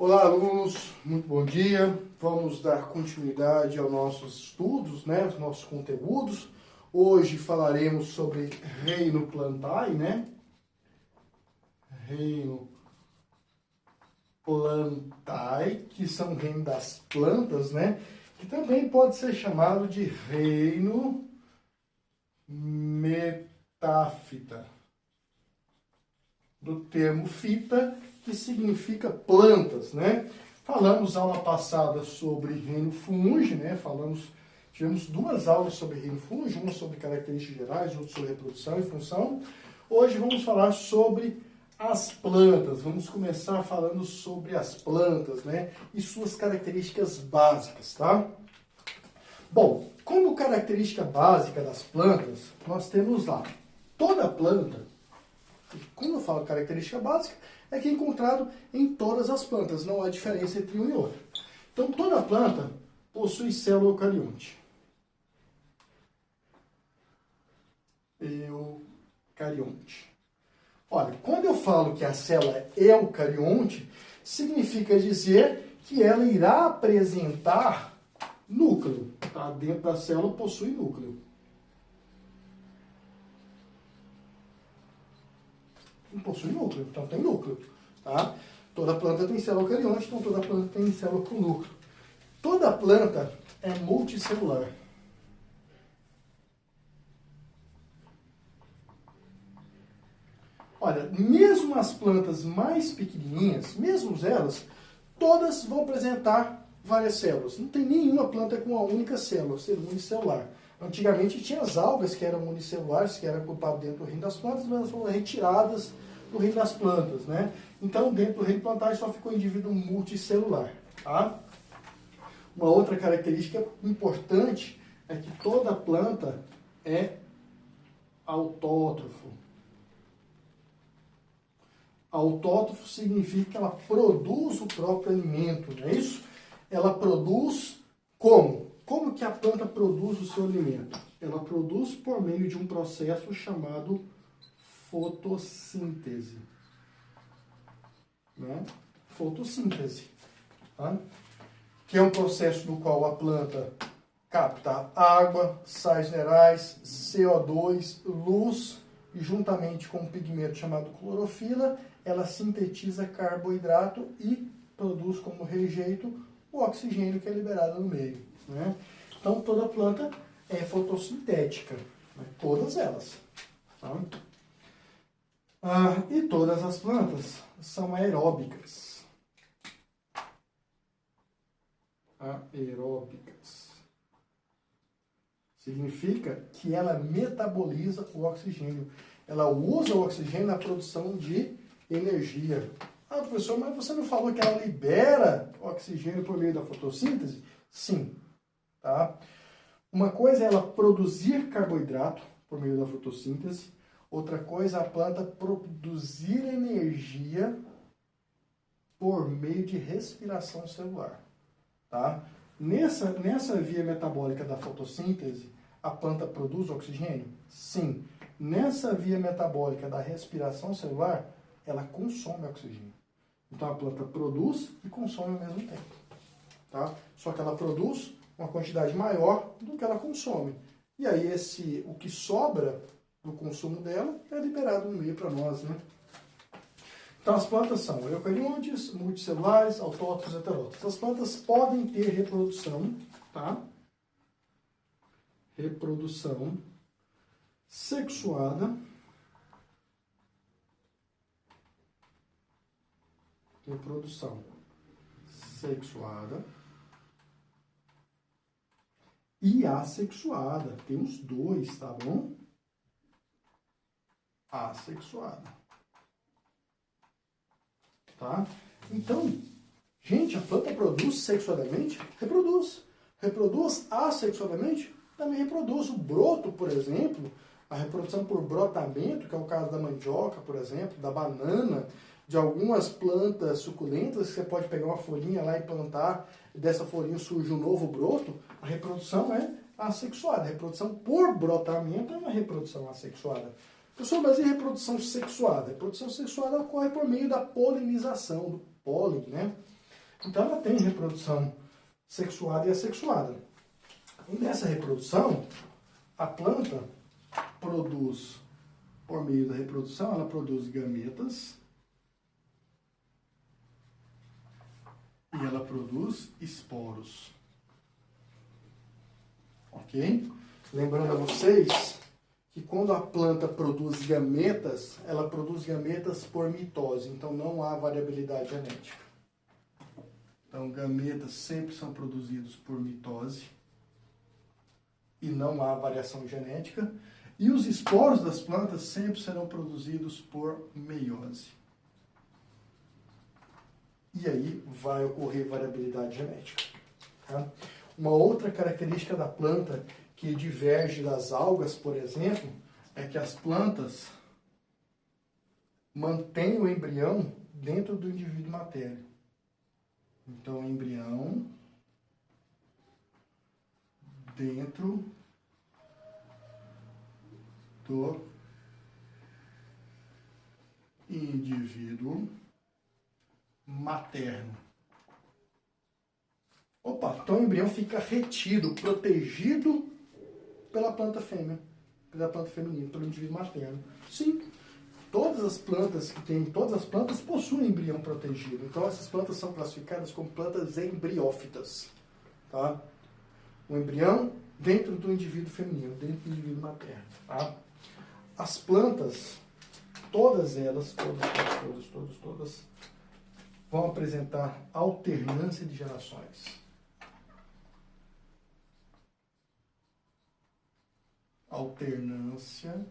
Olá, alunos, muito bom dia. Vamos dar continuidade aos nossos estudos, né, aos nossos conteúdos. Hoje falaremos sobre reino plantae, né? Reino plantae, que são o reino das plantas, né? Que também pode ser chamado de reino metáfita, do termo fita, que significa plantas, né? Falamos aula passada sobre reino fungi, né? Tivemos duas aulas sobre reino fungi, uma sobre características gerais, outra sobre reprodução e função. Hoje vamos falar sobre as plantas. Vamos começar falando sobre as plantas, né? E suas características básicas, tá? Bom, como característica básica das plantas, nós temos lá toda planta. Quando eu falo característica básica, é que é encontrado em todas as plantas, não há diferença entre uma e outra. Então, toda planta possui célula eucarionte. Eucarionte. Olha, quando eu falo que a célula é eucarionte, significa dizer que ela irá apresentar núcleo. Tá? Dentro da célula possui núcleo. Não possui núcleo, então tem núcleo. Tá? Toda planta tem célula eucarionte, então toda planta tem célula com núcleo. Toda planta é multicelular. Olha, mesmo as plantas mais pequenininhas, mesmo elas, todas vão apresentar várias células. Não tem nenhuma planta com uma única célula, ser unicelular. Antigamente tinha as algas que eram unicelulares, que eram ocupadas dentro do reino das plantas, mas elas foram retiradas do reino das plantas, né? Então, dentro do reino plantar só ficou indivíduo multicelular, tá? Uma outra característica importante é que toda planta é autótrofo. Autótrofo significa que ela produz o próprio alimento, não é isso? Ela produz como? Como que a planta produz o seu alimento? Ela produz por meio de um processo chamado fotossíntese. Né? Fotossíntese. Tá? Que é um processo no qual a planta capta água, sais minerais, CO2, luz, e juntamente com um pigmento chamado clorofila, ela sintetiza carboidrato e produz como rejeito o oxigênio que é liberado no meio. Né? Então, toda planta é fotossintética, né? Todas elas. Tá? E todas as plantas são aeróbicas. Aeróbicas. Significa que ela metaboliza o oxigênio. Ela usa o oxigênio na produção de energia. Professor, mas você não falou que ela libera oxigênio por meio da fotossíntese? Sim. Tá? Uma coisa é ela produzir carboidrato por meio da fotossíntese, outra coisa é a planta produzir energia por meio de respiração celular. Tá? Nessa via metabólica da fotossíntese, a planta produz oxigênio? Sim. Nessa via metabólica da respiração celular, ela consome oxigênio. Então a planta produz e consome ao mesmo tempo. Tá? Só que ela produz uma quantidade maior do que ela consome. E aí o que sobra do consumo dela é liberado no meio para nós, né? Então as plantas são eucariontes, multicelulares, autótrofos e heterótrofos. As plantas podem ter reprodução, tá? Reprodução sexuada. Reprodução sexuada. E assexuada. Tem os dois, tá bom? Assexuada. Tá? Então, gente, a planta produz sexuadamente? Reproduz. Reproduz assexuadamente? Também reproduz. O broto, por exemplo, a reprodução por brotamento, que é o caso da mandioca, por exemplo, da banana, de algumas plantas suculentas, que você pode pegar uma folhinha lá e plantar, e dessa folhinha surge um novo broto, a reprodução é assexuada. A reprodução por brotamento é uma reprodução assexuada. Professor, mas e reprodução sexuada? A reprodução sexuada ocorre por meio da polinização, do pólen, né? Então ela tem reprodução sexuada e assexuada. E nessa reprodução, a planta produz, por meio da reprodução, ela produz gametas e ela produz esporos. Ok? Lembrando a vocês que quando a planta produz gametas, ela produz gametas por mitose, então não há variabilidade genética. Então, gametas sempre são produzidos por mitose e não há variação genética. E os esporos das plantas sempre serão produzidos por meiose. E aí vai ocorrer variabilidade genética. Tá? Uma outra característica da planta que diverge das algas, por exemplo, é que as plantas mantêm o embrião dentro do indivíduo matério. Então, embrião dentro do indivíduo materno. Opa, então o embrião fica retido, protegido pela planta fêmea, pela planta feminina, pelo indivíduo materno. Sim, todas as plantas possuem embrião protegido. Então essas plantas são classificadas como plantas embriófitas, tá? O embrião dentro do indivíduo feminino, dentro do indivíduo materno, tá? As plantas, todas elas, todas, vão apresentar alternância de gerações. Alternância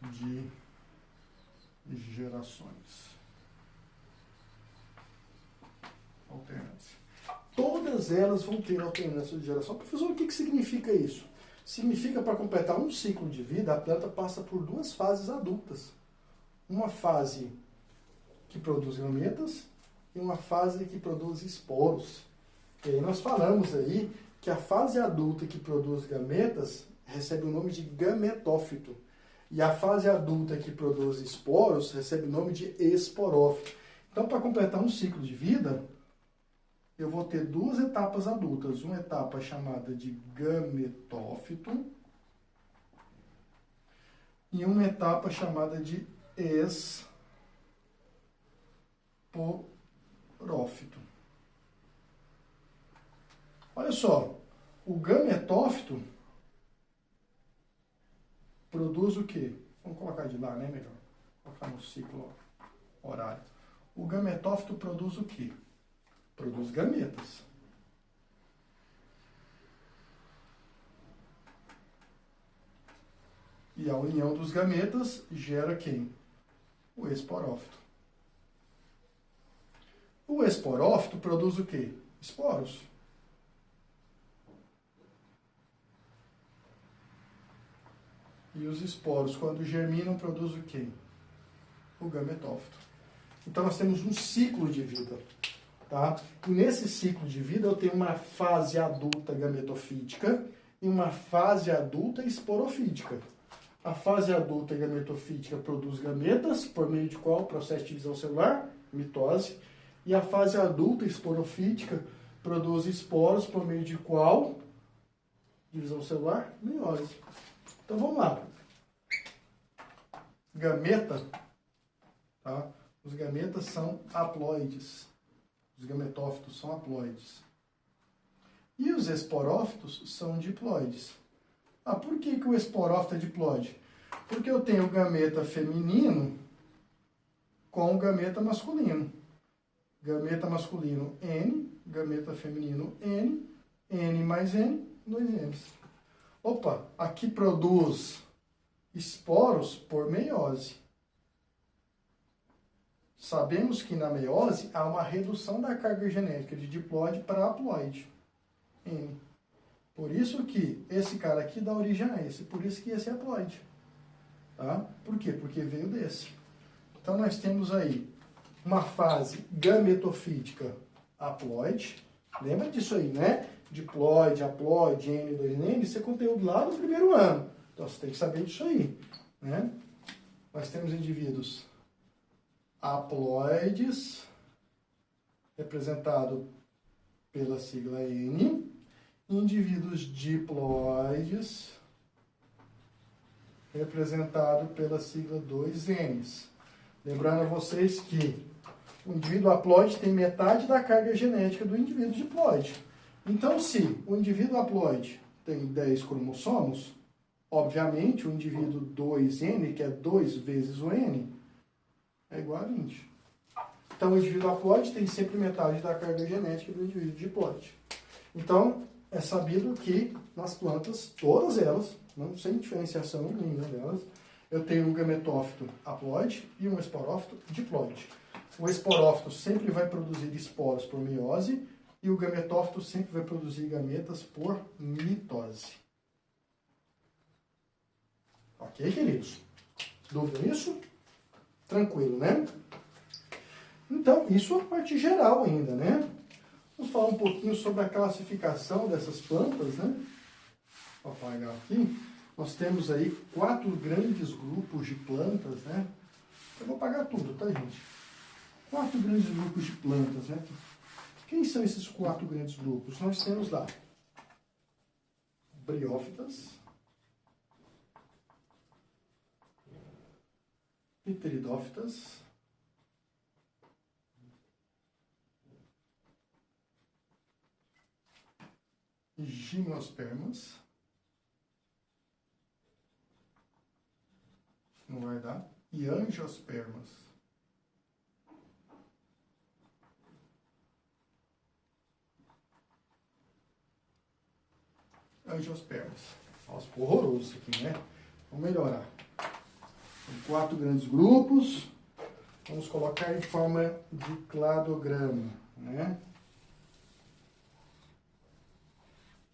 de gerações. Alternância. Todas elas vão ter alternância de geração. Professor, o que significa isso? Significa, para completar um ciclo de vida, a planta passa por duas fases adultas. Uma fase que produz gametas e uma fase que produz esporos. E aí nós falamos aí que a fase adulta que produz gametas recebe o nome de gametófito. E a fase adulta que produz esporos recebe o nome de esporófito. Então, para completar um ciclo de vida, eu vou ter duas etapas adultas. Uma etapa chamada de gametófito e uma etapa chamada de esporófito. Olha só, o gametófito produz o quê? Vamos colocar de lá, né, melhor? Colocar no ciclo horário. O gametófito produz o quê? Produz gametas. E a união dos gametas gera quem? O esporófito. O esporófito produz o quê? Esporos. E os esporos, quando germinam, produzem o quê? O gametófito. Então, nós temos um ciclo de vida. Tá? E nesse ciclo de vida, eu tenho uma fase adulta gametofítica e uma fase adulta esporofítica. A fase adulta gametofítica produz gametas, por meio de qual? Processo de divisão celular, mitose. E a fase adulta esporofítica produz esporos, por meio de qual? Divisão celular, meiose. Então vamos lá. Gameta, tá? Os gametas são haploides. Os gametófitos são haploides. E os esporófitos são diploides. Ah, por que o esporófito é diploide? Porque eu tenho o gameta feminino com o gameta masculino. Gameta masculino N, gameta feminino N, N mais N, 2 N's. Opa, aqui produz esporos por meiose. Sabemos que na meiose há uma redução da carga genética de diploide para haploide. N. Por isso que esse cara aqui dá origem a esse. Por isso que esse é haploide. Tá? Por quê? Porque veio desse. Então nós temos aí uma fase gametofítica haploide. Lembra disso aí, né? Diploide, haploide, N, 2N, isso é conteúdo lá no primeiro ano. Então você tem que saber disso aí, né? Nós temos indivíduos haploides representado pela sigla N. Indivíduos diploides, representado pela sigla 2Ns. Lembrando a vocês que o indivíduo haploide tem metade da carga genética do indivíduo diploide. Então, se o indivíduo haploide tem 10 cromossomos, obviamente o indivíduo 2N, que é 2 vezes o N, é igual a 20. Então, o indivíduo haploide tem sempre metade da carga genética do indivíduo diploide. Então, é sabido que nas plantas, todas elas, não, sem diferenciação nenhuma delas, eu tenho um gametófito haploide e um esporófito diploide. O esporófito sempre vai produzir esporos por meiose e o gametófito sempre vai produzir gametas por mitose. Ok, queridos? Dúvida nisso? Tranquilo, né? Então, isso é a parte geral ainda, né? Vamos falar um pouquinho sobre a classificação dessas plantas, né? Vou apagar aqui. Nós temos aí 4 grandes grupos de plantas, né? Eu vou apagar tudo, tá, gente? 4 grandes grupos de plantas, né? Quem são esses 4 grandes grupos? Nós temos lá briófitas, pteridófitas, gimnospermas, não vai dar, e angiospermas. Angiospermas. Nossa, ficou horroroso isso aqui, né? Vamos melhorar. São 4 grandes grupos. Vamos colocar em forma de cladograma, né?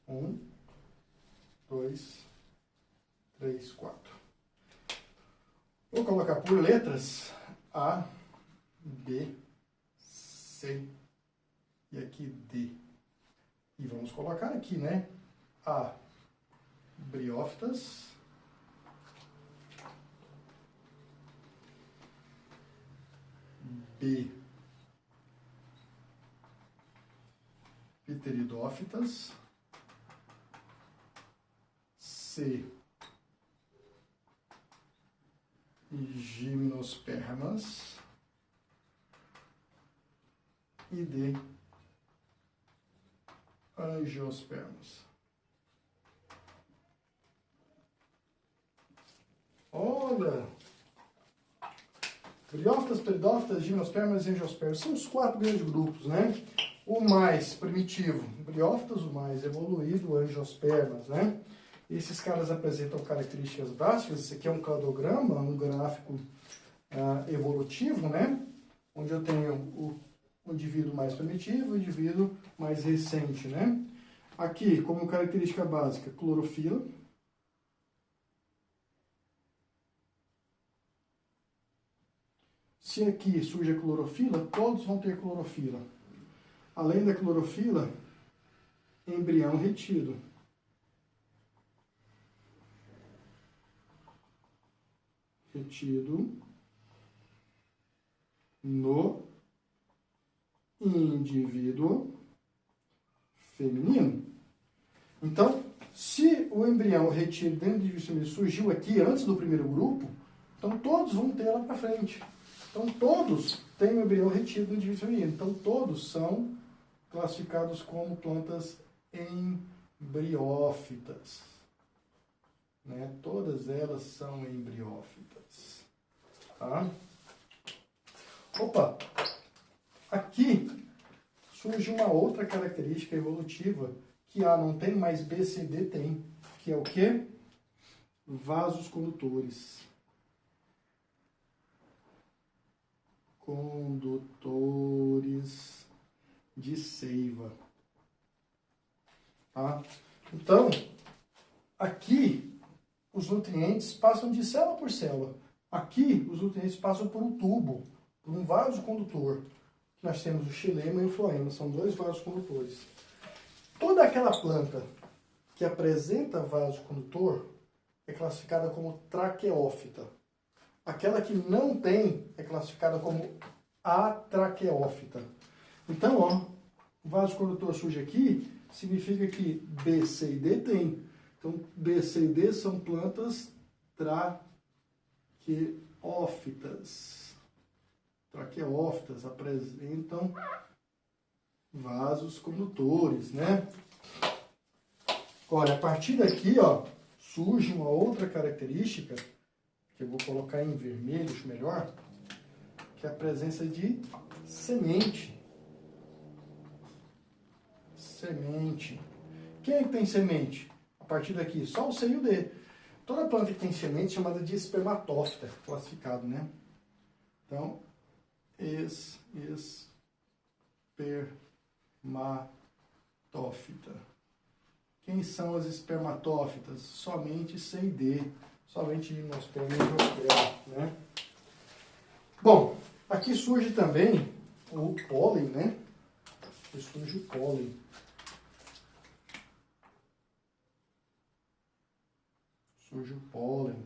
1, 2, 3, 4. Vou colocar por letras A, B, C e aqui D. E vamos colocar aqui, né? A, briófitas. B, pteridófitas. C, gimnospermas. E D, angiospermas. Olha! Briófitas, pteridófitas, gimnospermas e angiospermas. São os 4 grandes grupos, né? O mais primitivo, briófitas, o mais evoluído, angiospermas, né? Esses caras apresentam características básicas. Esse aqui é um cladograma, um gráfico evolutivo, né? Onde eu tenho o indivíduo mais primitivo e o indivíduo mais recente, né? Aqui, como característica básica, clorofila. Se aqui surge a clorofila, todos vão ter clorofila. Além da clorofila, embrião retido. Retido no indivíduo feminino. Então, se o embrião retido dentro do indivíduo feminino surgiu aqui antes do primeiro grupo, então todos vão ter lá para frente. Então, todos têm o embrião retido no indivíduo feminino. Então, todos são classificados como plantas embriófitas. Né? Todas elas são embriófitas. Tá? Opa! Aqui surge uma outra característica evolutiva que A não tem, mas B, C, D tem. Que é o quê? Vasos condutores. Condutores de seiva. Tá? Então, aqui os nutrientes passam de célula por célula. Aqui os nutrientes passam por um tubo, por um vaso condutor. Nós temos o xilema e o floema, são 2 vasos condutores. Toda aquela planta que apresenta vaso condutor é classificada como traqueófita. Aquela que não tem é classificada como atraqueófita. Então, ó, o vaso condutor surge aqui, significa que B, C e D tem. Então, B, C e D são plantas traqueófitas. Traqueófitas apresentam vasos condutores, né? Olha, a partir daqui, ó, surge uma outra característica, que eu vou colocar em vermelho, acho melhor, que é a presença de semente. Semente. Quem é que tem semente? A partir daqui, só o C e o D. Toda planta que tem semente é chamada de espermatófita, classificado, né? Então, espermatófita. Quem são as espermatófitas? Somente C e D. Somente gimnosperma e angiosperma, né? Bom, aqui surge também o pólen, né? Aqui surge o pólen. Surge o pólen.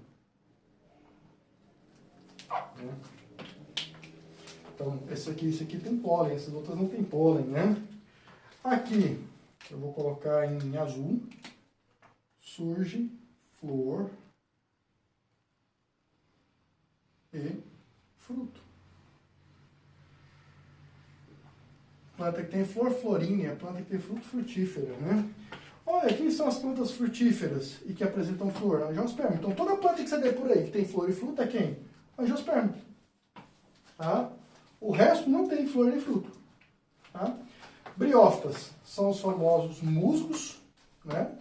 Né? Então, esse aqui tem pólen, essas outras não tem pólen, né? Aqui, eu vou colocar em azul, surge flor e fruto. Planta que tem flor, florinha, planta que tem fruto, frutífera, né? Olha, quem são as plantas frutíferas e que apresentam flor? Angiosperma. Então, toda planta que você vê por aí que tem flor e fruto é quem? Angiosperma. Tá? O resto não tem flor nem fruto. Tá? Briófitas são os famosos musgos, né?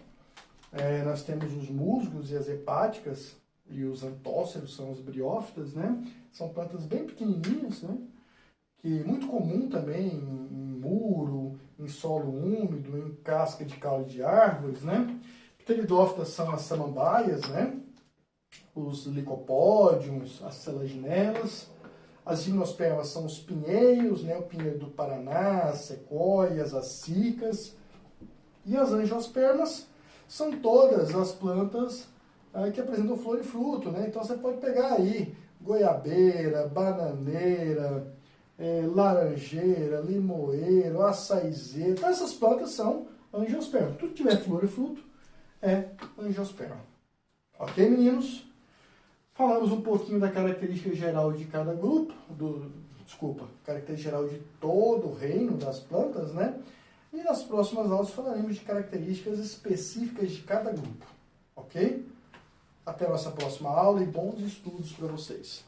Nós temos os musgos e as hepáticas, e os antóceros são os briófitas, né? São plantas bem pequenininhas, né? Que é muito comum também em muro, em solo úmido, em casca de caule de árvores, né? Pteridófitas são as samambaias, né? Os licopódiums, as selaginelas. As gimnospermas são os pinheiros, né? O pinheiro do Paraná, as sequoias, as cicas. E as angiospermas são todas as plantas que apresentam flor e fruto, né? Então você pode pegar aí goiabeira, bananeira, laranjeira, limoeiro, açaizeira. Então essas plantas são angiospermas. Tudo que tiver flor e fruto é angiosperma. Ok, meninos? Falamos um pouquinho da característica geral de cada grupo, característica geral de todo o reino das plantas, né? E nas próximas aulas falaremos de características específicas de cada grupo, ok? Até a nossa próxima aula e bons estudos para vocês.